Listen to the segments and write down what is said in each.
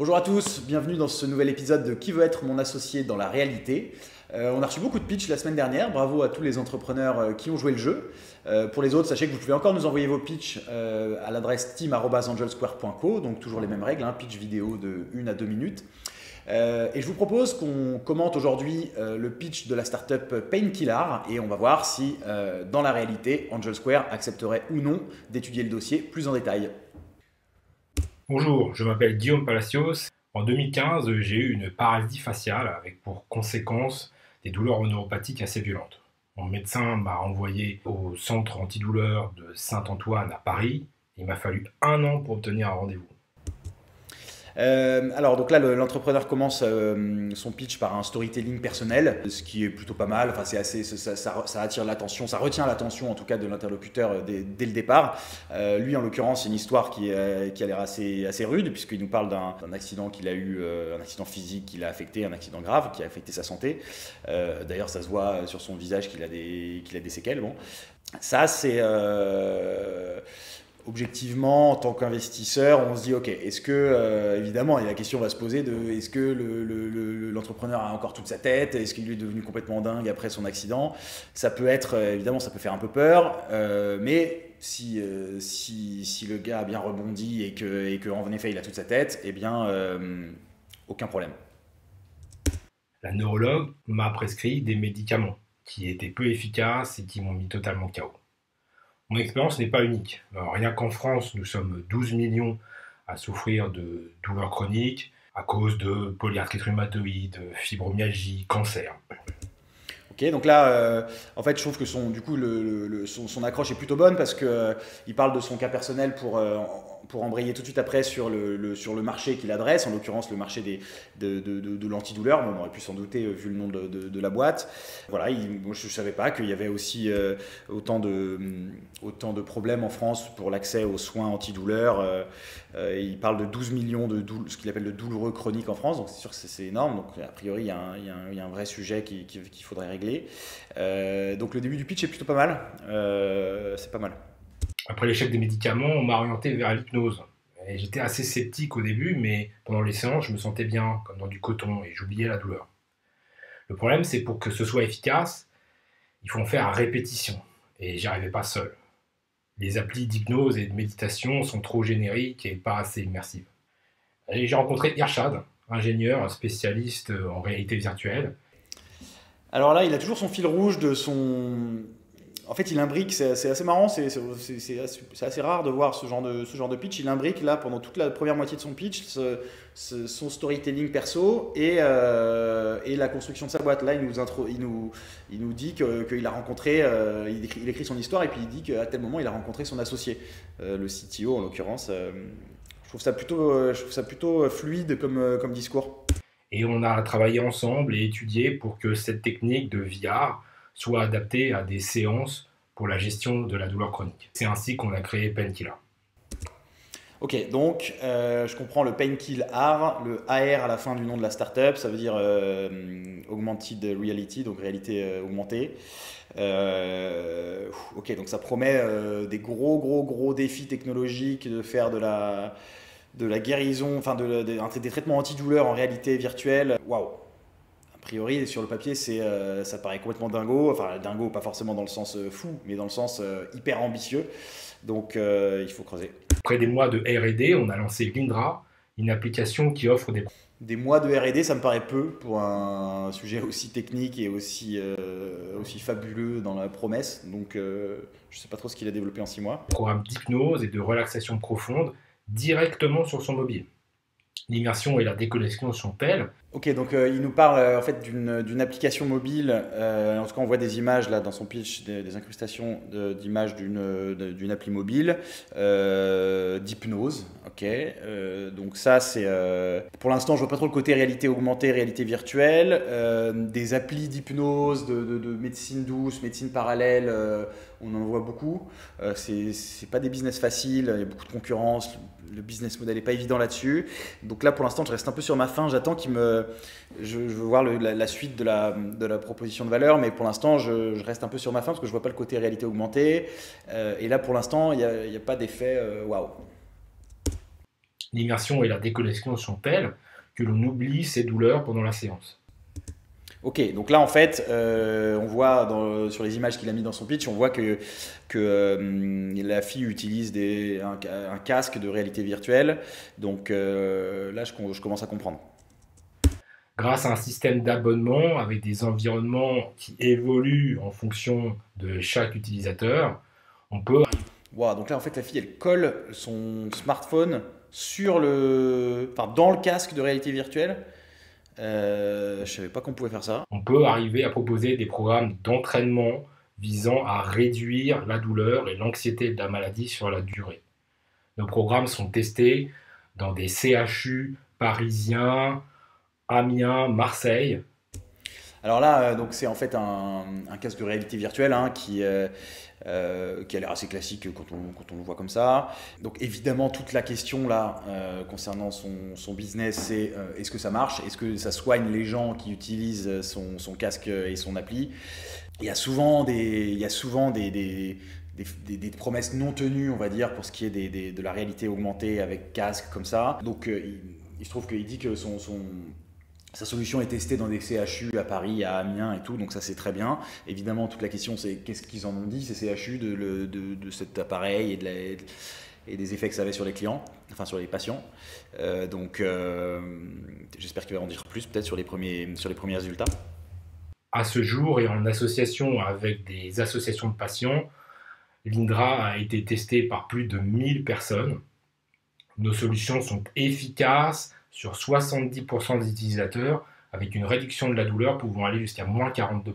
Bonjour à tous, bienvenue dans ce nouvel épisode de Qui veut être mon associé dans la réalité. On a reçu beaucoup de pitchs la semaine dernière, bravo à tous les entrepreneurs qui ont joué le jeu. Pour les autres, sachez que vous pouvez encore nous envoyer vos pitchs à l'adresse team@angelsquare.co, donc toujours les mêmes règles, pitch vidéo de 1 à 2 minutes. Et je vous propose qu'on commente aujourd'hui le pitch de la startup Painkiller et on va voir si dans la réalité Angel Square accepterait ou non d'étudier le dossier plus en détail. Bonjour, je m'appelle Guillaume Palacios. En 2015, j'ai eu une paralysie faciale avec pour conséquence des douleurs neuropathiques assez violentes. Mon médecin m'a envoyé au centre antidouleur de Saint-Antoine à Paris. Il m'a fallu 1 an pour obtenir un rendez-vous. Alors donc là l'entrepreneur commence son pitch par un storytelling personnel, ce qui est plutôt pas mal. Enfin c'est assez, ça attire l'attention, ça retient l'attention en tout cas de l'interlocuteur dès le départ. Lui en l'occurrence c'est une histoire qui a l'air assez rude puisqu'il nous parle d'un accident qu'il a eu, un accident physique qui l'a affecté, un accident grave qui a affecté sa santé. D'ailleurs ça se voit sur son visage qu'il a des séquelles. Bon, ça c'est objectivement, en tant qu'investisseur, on se dit ok, est-ce que, évidemment, et la question va se poser de est-ce que l'entrepreneur a encore toute sa tête, est-ce qu'il est devenu complètement dingue après son accident? Ça peut être, évidemment, ça peut faire un peu peur, mais si le gars a bien rebondi et que en effet il a toute sa tête, eh bien, aucun problème. La neurologue m'a prescrit des médicaments qui étaient peu efficaces et qui m'ont mis totalement KO. Mon expérience n'est pas unique. Alors, rien qu'en France, nous sommes 12 millions à souffrir de douleurs chroniques à cause de polyarthrite rhumatoïde, fibromyalgie, cancer. Ok, donc là, en fait, je trouve que son accroche est plutôt bonne parce qu'il parle de son cas personnel pour embrayer tout de suite après sur le marché qu'il adresse, en l'occurrence le marché de l'antidouleur. Bon, on aurait pu s'en douter vu le nom de la boîte. Voilà, moi, je ne savais pas qu'il y avait aussi autant de problèmes en France pour l'accès aux soins antidouleurs. Il parle de 12 millions ce qu'il appelle de douloureux chroniques en France, donc c'est sûr que c'est énorme. Donc a priori, il y a un vrai sujet qu'il faudrait régler. Donc le début du pitch est plutôt pas mal. C'est pas mal. Après l'échec des médicaments, on m'a orienté vers l'hypnose. Et j'étais assez sceptique au début, mais pendant les séances, je me sentais bien, comme dans du coton, et j'oubliais la douleur. Le problème, c'est pour que ce soit efficace, il faut en faire à répétition. Et j'y arrivais pas seul. Les applis d'hypnose et de méditation sont trop génériques et pas assez immersives. Et j'ai rencontré Irshad, ingénieur spécialiste en réalité virtuelle. Alors là, il a toujours son fil rouge de son. En fait, il imbrique, c'est assez marrant, c'est assez rare de voir ce genre de pitch. Il imbrique là pendant toute la première moitié de son pitch son storytelling perso et la construction de sa boîte. Là, il nous dit qu'il a rencontré, il écrit son histoire et puis il dit qu'à tel moment il a rencontré son associé, le CTO en l'occurrence. Je trouve ça plutôt fluide comme discours. Et on a travaillé ensemble et étudié pour que cette technique de VR soit adaptée à des séances pour la gestion de la douleur chronique. C'est ainsi qu'on a créé Painkiller. Ok, donc je comprends le Painkiller, le AR à la fin du nom de la startup, ça veut dire Augmented Reality, donc réalité augmentée. Ok, donc ça promet des gros défis technologiques, de faire de la guérison, enfin des traitements antidouleurs en réalité virtuelle. Waouh! A priori, sur le papier, ça paraît complètement dingo. Enfin, dingo, pas forcément dans le sens fou, mais dans le sens hyper ambitieux. Donc, il faut creuser. Après des mois de R&D, on a lancé Lindra, une application qui offre des mois de R&D, ça me paraît peu pour un sujet aussi technique et aussi fabuleux dans la promesse. Donc, je ne sais pas trop ce qu'il a développé en 6 mois. Programme d'hypnose et de relaxation profonde directement sur son mobile. L'immersion et la déconnexion sont telles. Ok, donc il nous parle en fait d'une application mobile. En tout cas, on voit des images là dans son pitch, des incrustations d'images d'une appli mobile d'hypnose. Ok, donc ça c'est pour l'instant je vois pas trop le côté réalité augmentée, réalité virtuelle. Des applis d'hypnose, de médecine douce, médecine parallèle. On en voit beaucoup. C'est pas des business faciles. Il y a beaucoup de concurrence. Le business model est pas évident là-dessus. Donc là, pour l'instant, je reste un peu sur ma faim. J'attends je veux voir la suite de la proposition de valeur, mais pour l'instant, je reste un peu sur ma faim parce que je vois pas le côté réalité augmentée. Et là, pour l'instant, il n'y a pas d'effet waouh. L'immersion et la déconnexion sont telles que l'on oublie ses douleurs pendant la séance. Ok, donc là en fait, on voit sur les images qu'il a mis dans son pitch, on voit que la fille utilise un casque de réalité virtuelle. Donc là, je commence à comprendre. Grâce à un système d'abonnement avec des environnements qui évoluent en fonction de chaque utilisateur, on peut... Wow, donc là en fait, la fille elle colle son smartphone enfin, dans le casque de réalité virtuelle. Je savais pas qu'on pouvait faire ça. On peut arriver à proposer des programmes d'entraînement visant à réduire la douleur et l'anxiété de la maladie sur la durée. Nos programmes sont testés dans des CHU parisiens, Amiens, Marseille. Alors là, donc c'est en fait un casque de réalité virtuelle hein, qui a l'air assez classique quand on le voit comme ça. Donc évidemment, toute la question là concernant son business, c'est est-ce que ça marche? Est-ce que ça soigne les gens qui utilisent son casque et son appli? Il y a souvent des promesses non tenues, on va dire, pour ce qui est de la réalité augmentée avec casque comme ça. Donc il se trouve qu'il dit que sa solution est testée dans des CHU à Paris, à Amiens et tout, donc ça c'est très bien. Évidemment, toute la question c'est qu'est-ce qu'ils en ont dit, ces CHU, de cet appareil et des effets que ça avait sur les clients, enfin sur les patients. Donc j'espère qu'il va en dire plus peut-être sur les premiers résultats. À ce jour, et en association avec des associations de patients, l'Indra a été testé par plus de 1000 personnes. Nos solutions sont efficaces sur 70% des utilisateurs, avec une réduction de la douleur pouvant aller jusqu'à moins 42%.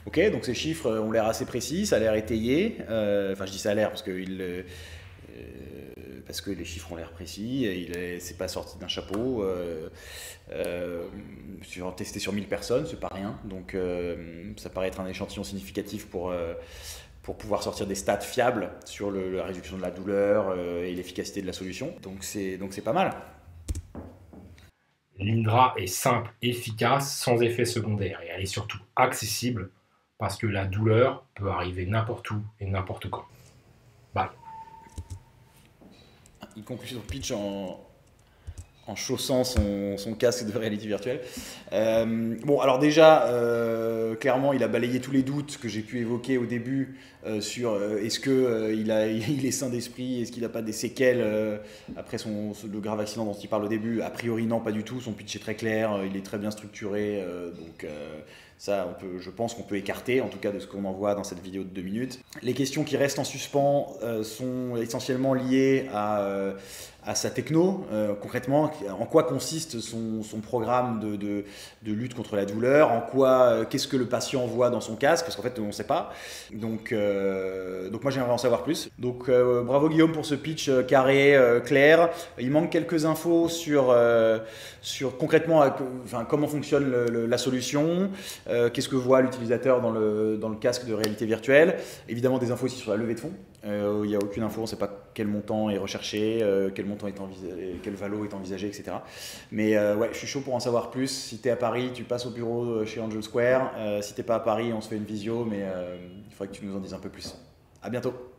Ok, donc ces chiffres ont l'air assez précis, ça a l'air étayé. Enfin, je dis ça a l'air parce que les chiffres ont l'air précis, c'est pas sorti d'un chapeau. Testé sur 1000 personnes, c'est pas rien. Donc ça paraît être un échantillon significatif pour pouvoir sortir des stats fiables sur la réduction de la douleur et l'efficacité de la solution. Donc c'est pas mal. L'Indra est simple, efficace, sans effet secondaire et elle est surtout accessible parce que la douleur peut arriver n'importe où et n'importe quand. Bye. Il conclut son pitch en chaussant son casque de réalité virtuelle. Bon, alors déjà, clairement, il a balayé tous les doutes que j'ai pu évoquer au début sur est-ce qu'il est sain d'esprit, est-ce qu'il n'a pas des séquelles après le grave accident dont il parle au début. A priori, non, pas du tout. Son pitch est très clair, il est très bien structuré. Donc ça, je pense qu'on peut écarter, en tout cas de ce qu'on en voit dans cette vidéo de 2 minutes. Les questions qui restent en suspens sont essentiellement liées à sa techno, concrètement, en quoi consiste son programme de lutte contre la douleur, qu'est-ce que le patient voit dans son casque, parce qu'en fait on ne sait pas. Donc moi j'aimerais en savoir plus. Donc bravo Guillaume pour ce pitch carré, clair. Il manque quelques infos sur concrètement comment fonctionne la solution, qu'est-ce que voit l'utilisateur dans le casque de réalité virtuelle. Évidemment des infos aussi sur la levée de fonds. Il n'y a aucune info, on ne sait pas quel montant est recherché, quel montant est envisagé, quel valo est envisagé, etc. Mais ouais, je suis chaud pour en savoir plus. Si tu es à Paris, tu passes au bureau chez Angel Square. Si tu n'es pas à Paris, on se fait une visio, mais il faudrait que tu nous en dises un peu plus. À bientôt.